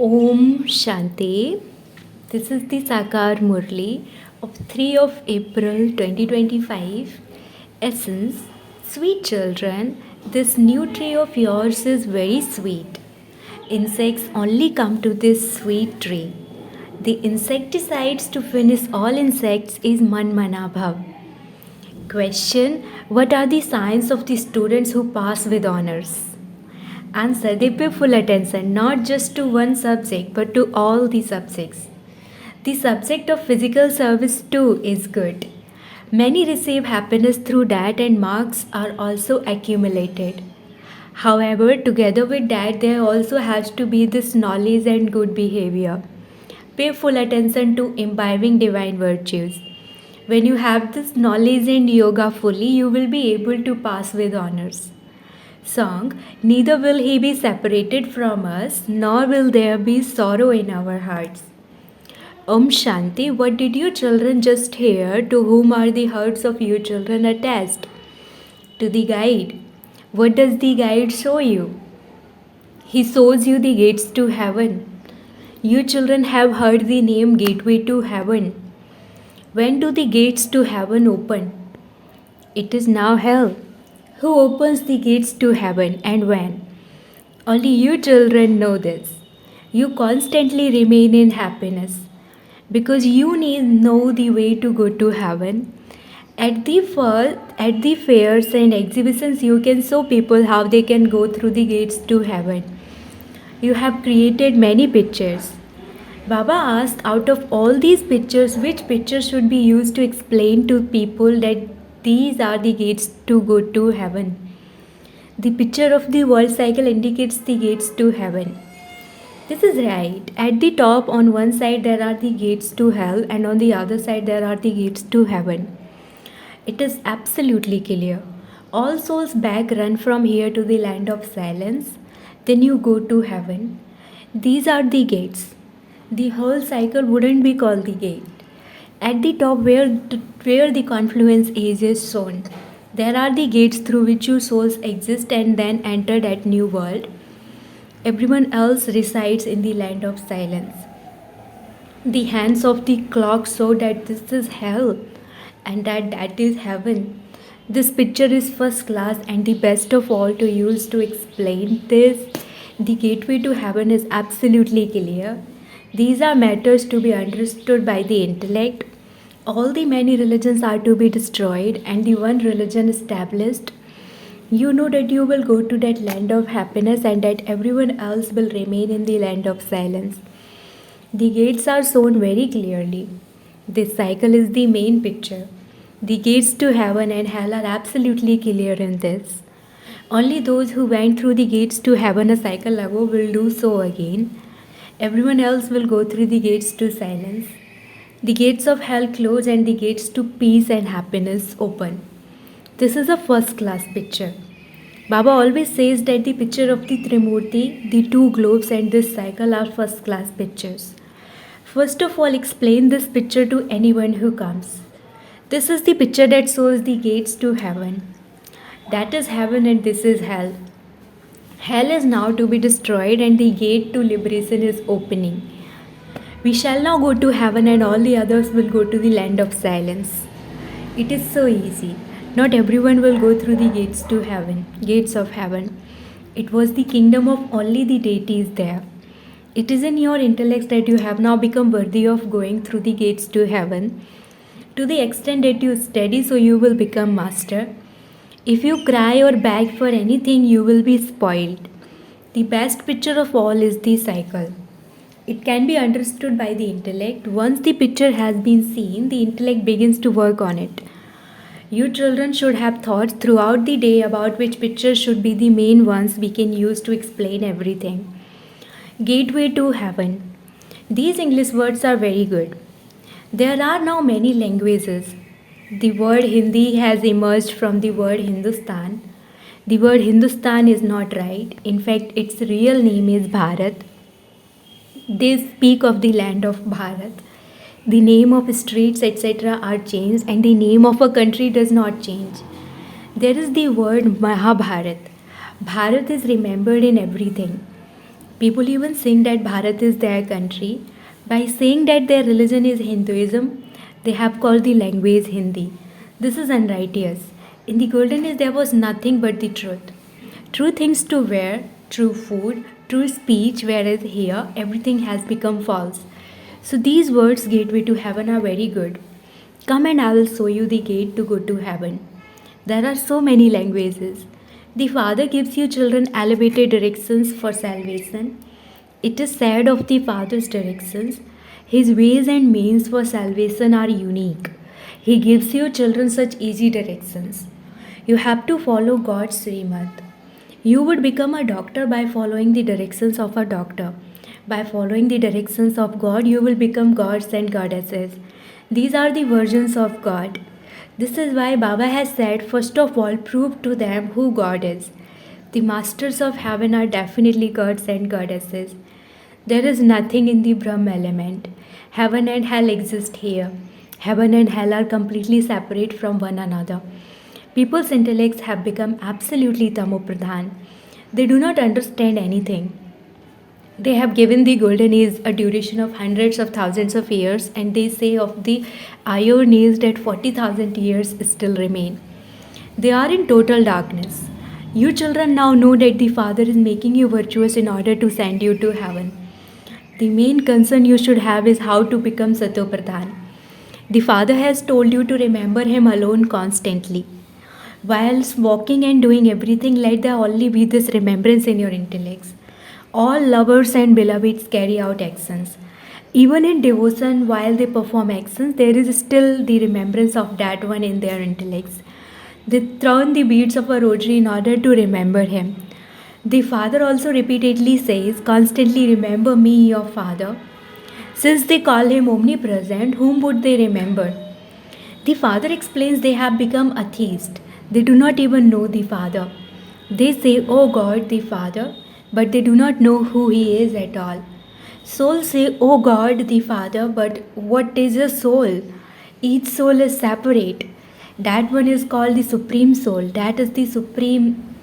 Om Shanti. This is the Sakar Murli of 3 of April 2025. Essence, sweet children, this new tree of yours is very sweet. Insects only come to this sweet tree. The insecticides to finish all insects is Manmana Bhav. Question: what are the signs of the students who pass with honors? Answer: they pay full attention not just to one subject but to all the subjects. The subject of physical service too is good. Many receive happiness through that and marks are also accumulated. However, together with that, there also has to be this knowledge and good behavior. Pay full attention to imbibing divine virtues. When you have this knowledge and yoga fully, you will be able to pass with honors. Song: neither will he be separated from us, nor will there be sorrow in our hearts. Om Shanti, what did you children just hear? To whom are the hearts of you children attached? To the guide. What does the guide show you? He shows you the gates to heaven. You children have heard the name gateway to heaven. When do the gates to heaven open? It is now hell. Who opens the gates to heaven and when? Only you children know this. You constantly remain in happiness because you know the way to go to heaven. At the fairs and exhibitions, you can show people how they can go through the gates to heaven. You have created many pictures. Baba asked, out of all these pictures, which picture should be used to explain to people that these are the gates to go to heaven? The picture of the world cycle indicates the gates to heaven. This is right. At the top, on one side, there are the gates to hell, and on the other side, there are the gates to heaven. It is absolutely clear. All souls back run from here to the land of silence. Then you go to heaven. These are the gates. The whole cycle wouldn't be called the gate. At the top, where the confluence is shown, there are the gates through which your souls exist and then enter that new world. Everyone else resides in the land of silence. The hands of the clock show that this is hell and that is heaven. This picture is first class and the best of all to use to explain this. The gateway to heaven is absolutely clear. These are matters to be understood by the intellect. All the many religions are to be destroyed and the one religion established. You know that you will go to that land of happiness and that everyone else will remain in the land of silence. The gates are shown very clearly. This cycle is the main picture. The gates to heaven and hell are absolutely clear in this. Only those who went through the gates to heaven a cycle ago will do so again. Everyone else will go through the gates to silence. The gates of hell close and the gates to peace and happiness open. This is a first class picture. Baba always says that the picture of the Trimurti, the two globes and this cycle are first class pictures. First of all, explain this picture to anyone who comes. This is the picture that shows the gates to heaven. That is heaven and this is hell. Hell is now to be destroyed and the gate to liberation is opening. We shall now go to heaven and all the others will go to the land of silence. It is so easy. Not everyone will go through the gates to heaven, gates of heaven. It was the kingdom of only the deities there. It is in your intellect that you have now become worthy of going through the gates to heaven. To the extent that you study, so you will become master. If you cry or beg for anything, you will be spoiled. The best picture of all is the cycle. It can be understood by the intellect. Once the picture has been seen, the intellect begins to work on it. You children should have thoughts throughout the day about which pictures should be the main ones we can use to explain everything. Gateway to heaven. These English words are very good. There are now many languages. The word Hindi has emerged from the word Hindustan. The word Hindustan is not right. In fact, its real name is Bharat. They speak of the land of Bharat. The name of streets, etc. are changed and the name of a country does not change. There is the word Mahabharat. Bharat is remembered in everything. People even sing that Bharat is their country. By saying that their religion is Hinduism, they have called the language Hindi. This is unrighteous. In the golden age, there was nothing but the truth. True things to wear, true food, true speech, whereas here everything has become false. So these words, gateway to heaven, are very good. Come and I will show you the gate to go to heaven. There are so many languages. The Father gives you children elevated directions for salvation. It is said of the Father's directions, His ways and means for salvation are unique. He gives you children such easy directions. You have to follow God's Srimad. You would become a doctor by following the directions of a doctor. By following the directions of God, you will become gods and goddesses. These are the versions of God. This is why Baba has said, first of all, prove to them who God is. The masters of heaven are definitely gods and goddesses. There is nothing in the Brahm element. Heaven and hell exist here. Heaven and hell are completely separate from one another. People's intellects have become absolutely tamopradhan. They do not understand anything. They have given the golden age a duration of hundreds of thousands of years, and they say of the iron age that 40,000 years still remain. They are in total darkness. You children now know that the Father is making you virtuous in order to send you to heaven. The main concern you should have is how to become Satopradhan. The Father has told you to remember Him alone constantly. Whilst walking and doing everything, let there only be this remembrance in your intellects. All lovers and beloveds carry out actions. Even in devotion, while they perform actions, there is still the remembrance of that one in their intellects. They turn the beads of a rosary in order to remember Him. The Father also repeatedly says, constantly remember me, your Father. Since they call Him omnipresent, whom would they remember? The Father explains they have become atheists. They do not even know the Father. They say, oh God, the Father, but they do not know who He is at all. Souls say, oh God, the Father, but what is a soul? Each soul is separate. That one is called the Supreme Soul. That is the Supreme,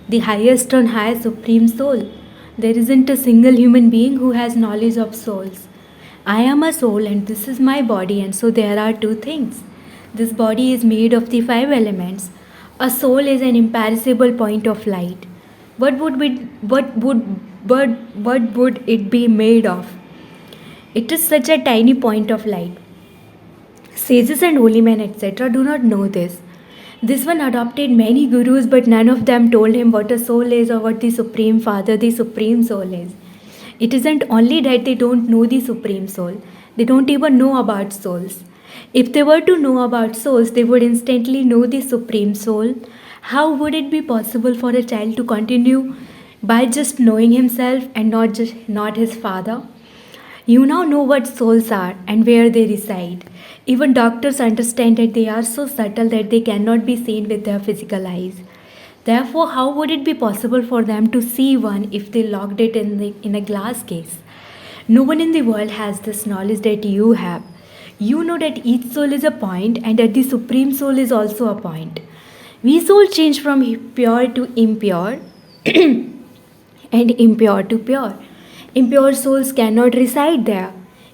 the highest on high Supreme Soul. There isn't a single human being who has knowledge of souls. I am a soul and this is my body, and so there are two things. This body is made of the 5 elements. A soul is an imperishable point of light. What would it be made of? It is such a tiny point of light. Sages and holy men, etc., do not know this. This one adopted many gurus, but none of them told him what a soul is or what the Supreme Father, the Supreme Soul is. It isn't only that they don't know the Supreme Soul, they don't even know about souls. If they were to know about souls, they would instantly know the Supreme Soul. How would it be possible for a child to continue by just knowing himself and not his father? You now know what souls are and where they reside. Even doctors understand that they are so subtle that they cannot be seen with their physical eyes. Therefore, how would it be possible for them to see one if they locked it in a glass case? No one in the world has this knowledge that you have. You know that each soul is a point and that the Supreme Soul is also a point. We soul change from pure to impure and impure to pure. Impure souls cannot reside there.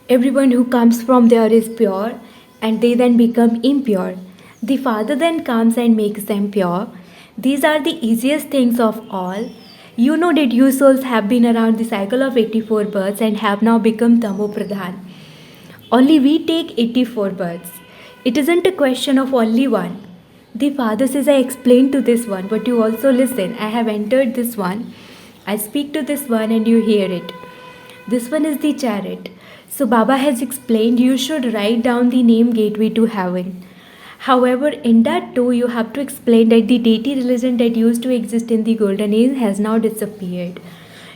Everyone who comes from there is pure and they then become impure. The Father then comes and makes them pure. These are the easiest things of all. You know that you souls have been around the cycle of 84 births and have now become Tamo Pradhan. Only we take 84 births. It isn't a question of only one. The Father says, I explained to this one, but you also listen. I have entered this one. I speak to this one and you hear it. This one is the chariot. So Baba has explained you should write down the name Gateway to Heaven. However, in that too, you have to explain that the deity religion that used to exist in the Golden Age has now disappeared.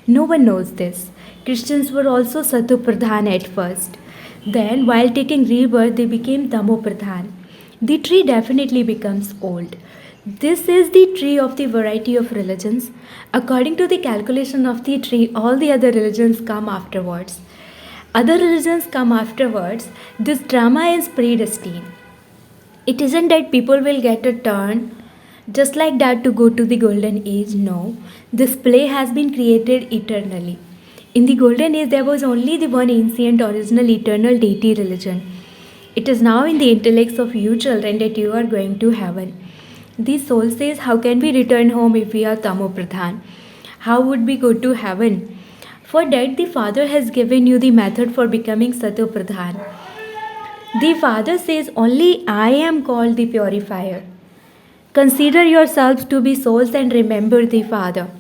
No one knows this. Christians were also Satu Pradhan at first. Then, while taking rebirth, they became Tamo Pradhan. The tree definitely becomes old. This is the tree of the variety of religions. According to the calculation of the tree, all the other religions come afterwards. Other religions come afterwards. This drama is predestined. It isn't that people will get a turn just like that to go to the Golden Age. No, this play has been created eternally. In the golden age, there was only the one ancient, original, eternal deity religion. It is now in the intellects of you children that you are going to heaven. The soul says, how can we return home if we are Tamo Pradhan? How would we go to heaven? For that, the Father has given you the method for becoming Sato Pradhan. The Father says, only I am called the purifier. Consider yourselves to be souls and remember the Father.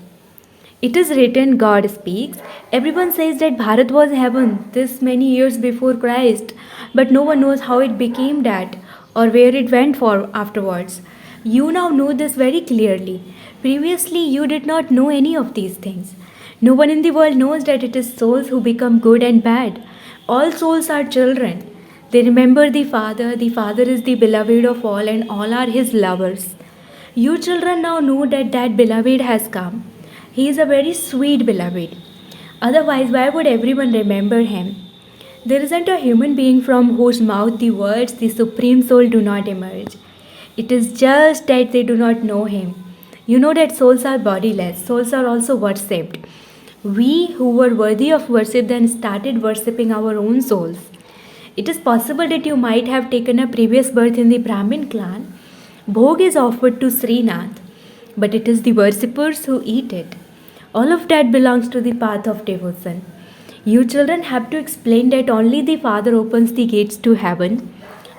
It is written, God speaks. Everyone says that Bharat was heaven this many years before Christ, but no one knows how it became that or where it went for afterwards. You now know this very clearly. Previously, you did not know any of these things. No one in the world knows that it is souls who become good and bad. All souls are children. They remember the Father. The Father is the beloved of all, and all are His lovers. You children now know that that beloved has come. He is a very sweet beloved. Otherwise, why would everyone remember him? There isn't a human being from whose mouth the words the Supreme Soul do not emerge. It is just that they do not know him. You know that souls are bodiless, souls are also worshipped. We who were worthy of worship then started worshipping our own souls. It is possible that you might have taken a previous birth in the Brahmin clan. Bhog is offered to Srinath, but it is the worshippers who eat it. All of that belongs to the path of devotion. You children have to explain that only the Father opens the gates to heaven.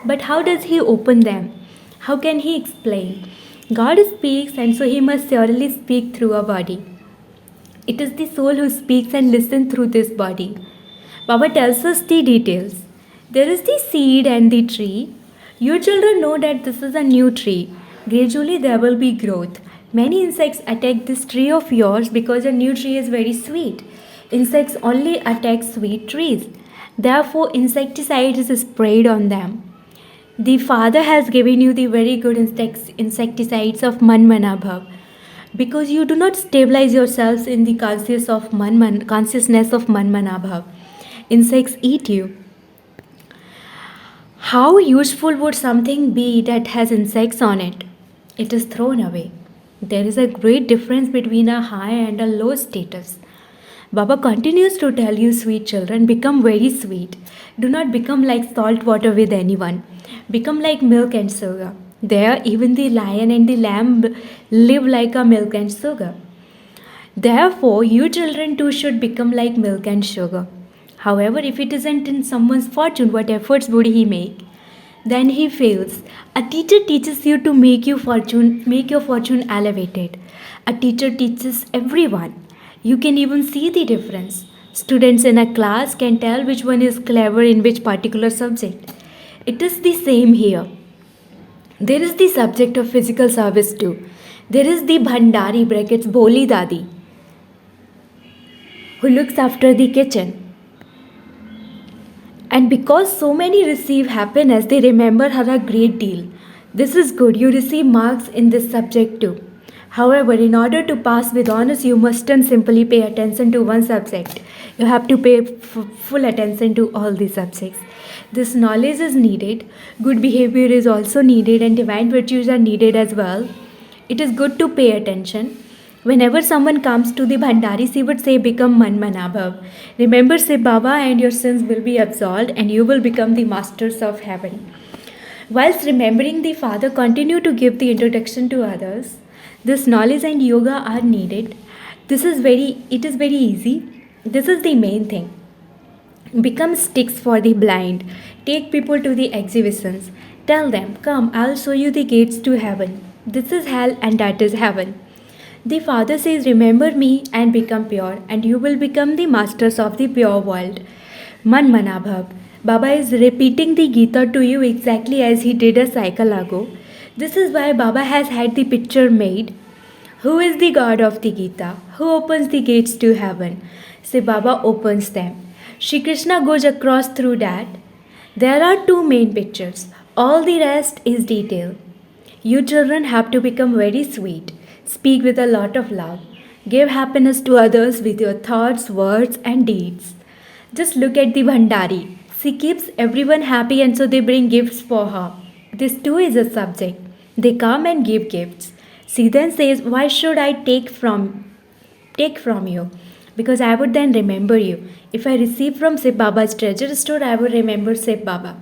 But how does He open them? How can He explain? God speaks, and so He must surely speak through a body. It is the soul who speaks and listens through this body. Baba tells us the details. There is the seed and the tree. You children know that this is a new tree. Gradually there will be growth. Many insects attack this tree of yours because a new tree is very sweet. Insects only attack sweet trees. Therefore, insecticide is sprayed on them. The Father has given you the very good insecticides of Manmanabhav because you do not stabilize yourselves in the consciousness of Manmanabhav. Insects eat you. How useful would something be that has insects on it? It is thrown away. There is a great difference between a high and a low status. Baba continues to tell you, sweet children, become very sweet. Do not become like salt water with anyone. Become like milk and sugar. There, even the lion and the lamb live like a milk and sugar. Therefore, you children too should become like milk and sugar. However, if it isn't in someone's fortune, what efforts would he make? Then he fails. A teacher teaches you to make your fortune elevated. A teacher teaches everyone. You can even see the difference. Students in a class can tell which one is clever in which particular subject. It is the same here. There is the subject of physical service too. There is the Bhandari brackets Boli Dadi who looks after the kitchen. And because so many receive happiness, they remember her a great deal. This is good. You receive marks in this subject too. However, in order to pass with honors, you mustn't simply pay attention to one subject. You have to pay full attention to all the subjects. This knowledge is needed. Good behavior is also needed, and divine virtues are needed as well. It is good to pay attention. Whenever someone comes to the Bhandari, she would say, become Manmanabhav. Remember, say Baba, and your sins will be absolved, and you will become the masters of heaven. Whilst remembering the Father, continue to give the introduction to others. This knowledge and yoga are needed. It is very easy. This is the main thing. Become sticks for the blind. Take people to the exhibitions. Tell them, come, I'll show you the gates to heaven. This is hell and that is heaven. The Father says, remember me and become pure, and you will become the masters of the pure world. Manmanabhav. Baba is repeating the Gita to you exactly as he did a cycle ago. This is why Baba has had the picture made. Who is the God of the Gita? Who opens the gates to heaven? Say Baba opens them. Shri Krishna goes across through that. There are two main pictures. All the rest is detail. You children have to become very sweet. Speak with a lot of love. Give happiness to others with your thoughts, words, and deeds. Just look at the Bhandari. She keeps everyone happy, and so they bring gifts for her. This too is a subject. They come and give gifts. She then says, why should I take from you? because I would then remember you. If I receive from Shiv Baba's treasure store, I would remember Shiv Baba.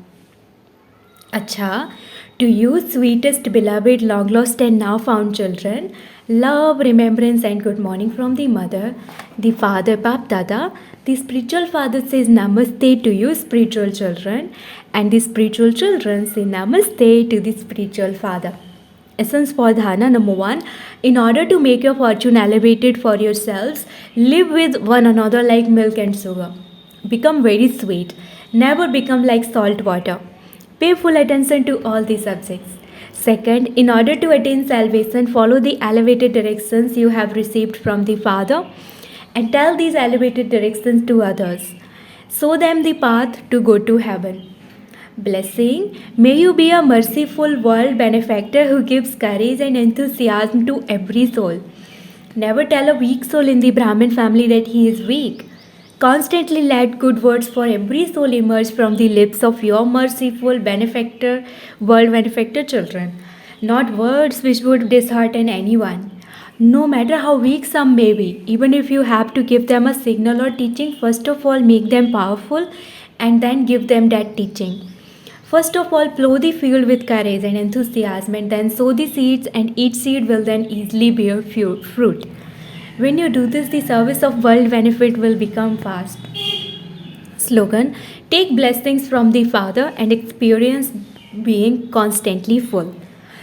Acha, to you, sweetest, beloved, long lost, and now found children, love, remembrance, and good morning from the mother, the father, Bap Dada. The spiritual father says Namaste to you, spiritual children, and the spiritual children say Namaste to the spiritual father. Essence for dharana number 1. In order to make your fortune elevated for yourselves, live with one another like milk and sugar. Become very sweet. Never become like salt water. Pay full attention to all these subjects. Second, in order to attain salvation, follow the elevated directions you have received from the Father and tell these elevated directions to others. Show them the path to go to heaven. Blessing, may you be a merciful world benefactor who gives courage and enthusiasm to every soul. Never tell a weak soul in the Brahmin family that he is weak. Constantly let good words for every soul emerge from the lips of your merciful benefactor, world benefactor children. Not words which would dishearten anyone. No matter how weak some may be, even if you have to give them a signal or teaching, first of all make them powerful and then give them that teaching. First of all, plow the field with courage and enthusiasm and then sow the seeds, and each seed will then easily bear fruit. When you do this, the service of world benefit will become fast. Slogan, take blessings from the Father and experience being constantly full.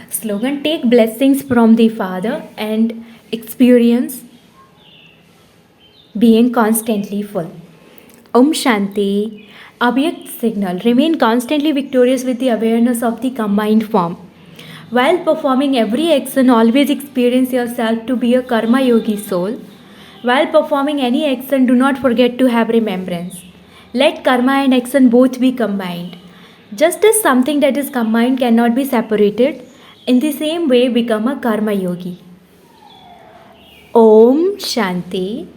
Slogan, take blessings from the Father and experience being constantly full. Om Shanti. Abhyakt signal. Remain constantly victorious with the awareness of the combined form. While performing every action, always experience yourself to be a karma yogi soul. While performing any action, do not forget to have remembrance. Let karma and action both be combined. Just as something that is combined cannot be separated, in the same way become a karma yogi. Om Shanti.